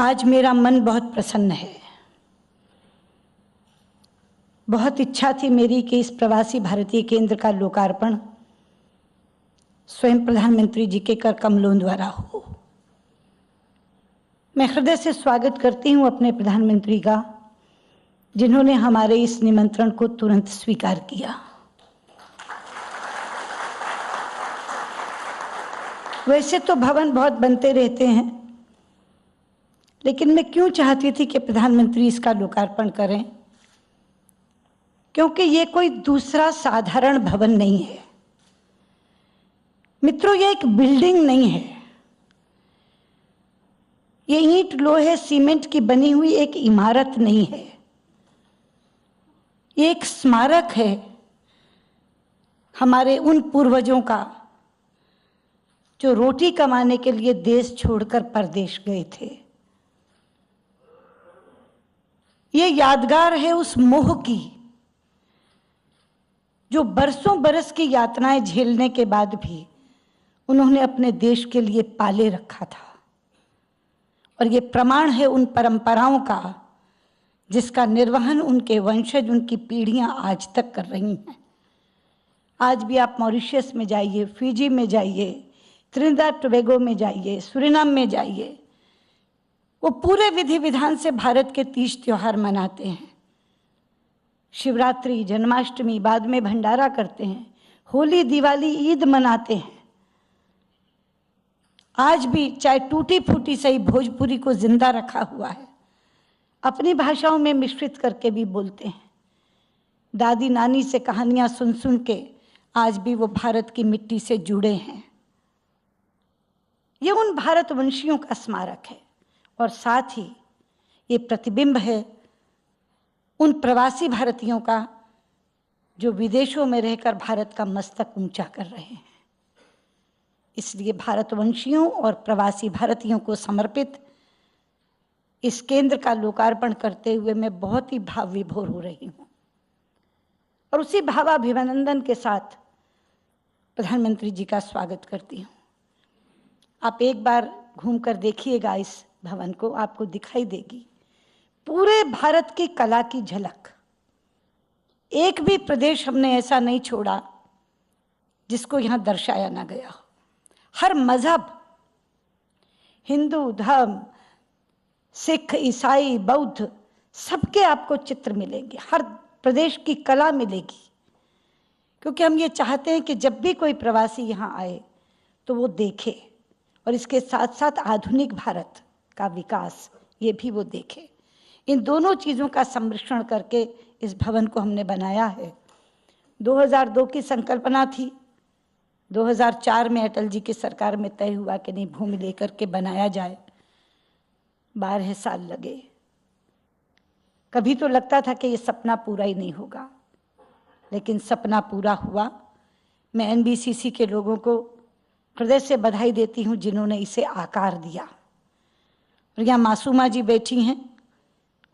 आज मेरा मन बहुत प्रसन्न है। बहुत इच्छा थी मेरी कि इस प्रवासी भारतीय केंद्र का लोकार्पण स्वयं प्रधानमंत्री जी के कर कमलों द्वारा हो। मैं हृदय से स्वागत करती हूं अपने प्रधानमंत्री का, जिन्होंने हमारे इस निमंत्रण को तुरंत स्वीकार किया। वैसे तो भवन बहुत बनते रहते हैं, लेकिन मैं क्यों चाहती थी कि प्रधानमंत्री इसका लोकार्पण करें, क्योंकि ये कोई दूसरा साधारण भवन नहीं है। मित्रों, ये एक बिल्डिंग नहीं है, ये ईंट लोहे सीमेंट की बनी हुई एक इमारत नहीं है। ये एक स्मारक है हमारे उन पूर्वजों का जो रोटी कमाने के लिए देश छोड़कर परदेश गए थे। ये यादगार है उस मोह की जो बरसों बरस की यातनाएं झेलने के बाद भी उन्होंने अपने देश के लिए पाले रखा था। और ये प्रमाण है उन परंपराओं का जिसका निर्वहन उनके वंशज, उनकी पीढ़ियां आज तक कर रही हैं। आज भी आप मॉरिशस में जाइए, फिजी में जाइए, त्रिनिदाद टोबैगो में जाइए, सूरीनाम में जाइए, वो पूरे विधि विधान से भारत के 30 त्योहार मनाते हैं। शिवरात्रि, जन्माष्टमी, बाद में भंडारा करते हैं, होली, दिवाली, ईद मनाते हैं। आज भी चाहे टूटी फूटी सही भोजपुरी को जिंदा रखा हुआ है, अपनी भाषाओं में मिश्रित करके भी बोलते हैं। दादी नानी से कहानियां सुन सुन के आज भी वो भारत की मिट्टी से जुड़े हैं। ये उन भारतवंशियों का स्मारक है और साथ ही ये प्रतिबिंब है उन प्रवासी भारतीयों का जो विदेशों में रहकर भारत का मस्तक ऊंचा कर रहे हैं। इसलिए भारतवंशियों और प्रवासी भारतीयों को समर्पित इस केंद्र का लोकार्पण करते हुए मैं बहुत ही भाव विभोर हो रही हूं। और उसी भावाभिनंदन के साथ प्रधानमंत्री जी का स्वागत करती हूं। आप एक बार घूमकर देखिएगा इस भवन को, आपको दिखाई देगी पूरे भारत की कला की झलक। एक भी प्रदेश हमने ऐसा नहीं छोड़ा जिसको यहां दर्शाया ना गया हो। हर मजहब, हिंदू धर्म, सिख, ईसाई, बौद्ध, सबके आपको चित्र मिलेंगे। हर प्रदेश की कला मिलेगी, क्योंकि हम ये चाहते हैं कि जब भी कोई प्रवासी यहाँ आए तो वो देखे और इसके साथ साथ आधुनिक भारत का विकास ये भी वो देखे। इन दोनों चीज़ों का सम्मिश्रण करके इस भवन को हमने बनाया है। 2002 की संकल्पना थी, 2004 में अटल जी की सरकार में तय हुआ कि नहीं, भूमि लेकर के बनाया जाए। 12 साल लगे। कभी तो लगता था कि ये सपना पूरा ही नहीं होगा, लेकिन सपना पूरा हुआ। मैं एनबीसीसी के लोगों को हृदय से बधाई देती हूँ जिन्होंने इसे आकार दिया। और यहाँ मासूमा जी बैठी हैं,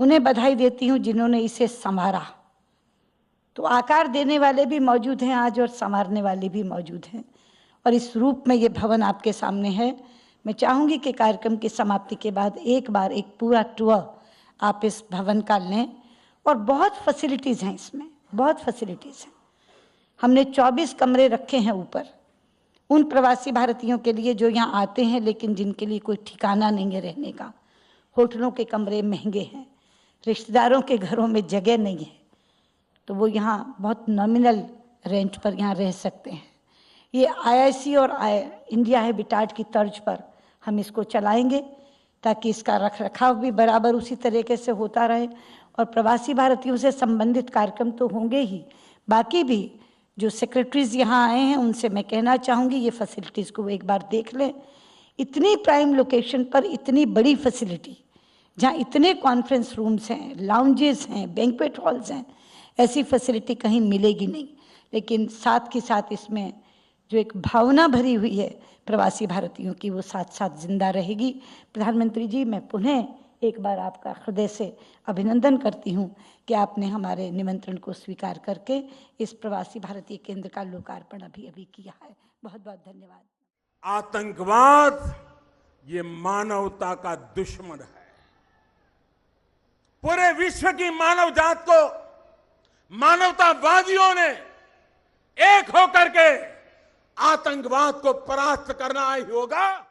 उन्हें बधाई देती हूँ जिन्होंने इसे संवारा। तो आकार देने वाले भी मौजूद हैं आज और संवारने वाले भी मौजूद हैं, और इस रूप में ये भवन आपके सामने है। मैं चाहूँगी कि कार्यक्रम की समाप्ति के बाद एक बार एक पूरा टूर आप इस भवन का लें। और बहुत फैसिलिटीज़ हैं इसमें, बहुत फैसिलिटीज़ हैं। हमने 24 कमरे रखे हैं ऊपर उन प्रवासी भारतीयों के लिए जो यहाँ आते हैं लेकिन जिनके लिए कोई ठिकाना नहीं है रहने का। होटलों के कमरे महंगे हैं, रिश्तेदारों के घरों में जगह नहीं है, तो वो यहाँ बहुत नॉमिनल रेंट पर यहाँ रह सकते हैं। ये आईआईसी और इंडिया हैबिटाट की तर्ज पर हम इसको चलाएंगे ताकि इसका रख रखाव भी बराबर उसी तरीके से होता रहे। और प्रवासी भारतीयों से संबंधित कार्यक्रम तो होंगे ही, बाकी भी जो सेक्रेटरीज यहाँ आए हैं उनसे मैं कहना चाहूँगी ये फैसिलिटीज़ को एक बार देख लें। इतनी प्राइम लोकेशन पर इतनी बड़ी फैसिलिटी, जहाँ इतने कॉन्फ्रेंस रूम्स हैं, लाउंजेस हैं, बैंक्वेट हॉल्स हैं, ऐसी फैसिलिटी कहीं मिलेगी नहीं। लेकिन साथ के साथ इसमें जो एक भावना भरी हुई है प्रवासी भारतीयों की, वो साथ साथ जिंदा रहेगी। प्रधानमंत्री जी, मैं पुनः एक बार आपका हृदय से अभिनंदन करती हूँ कि आपने हमारे निमंत्रण को स्वीकार करके इस प्रवासी भारतीय केंद्र का लोकार्पण अभी किया है। बहुत बहुत धन्यवाद। आतंकवाद ये मानवता का दुश्मन है। पूरे विश्व की मानव जात को मानवतावादियों ने एक होकर के आतंकवाद को परास्त करना ही होगा।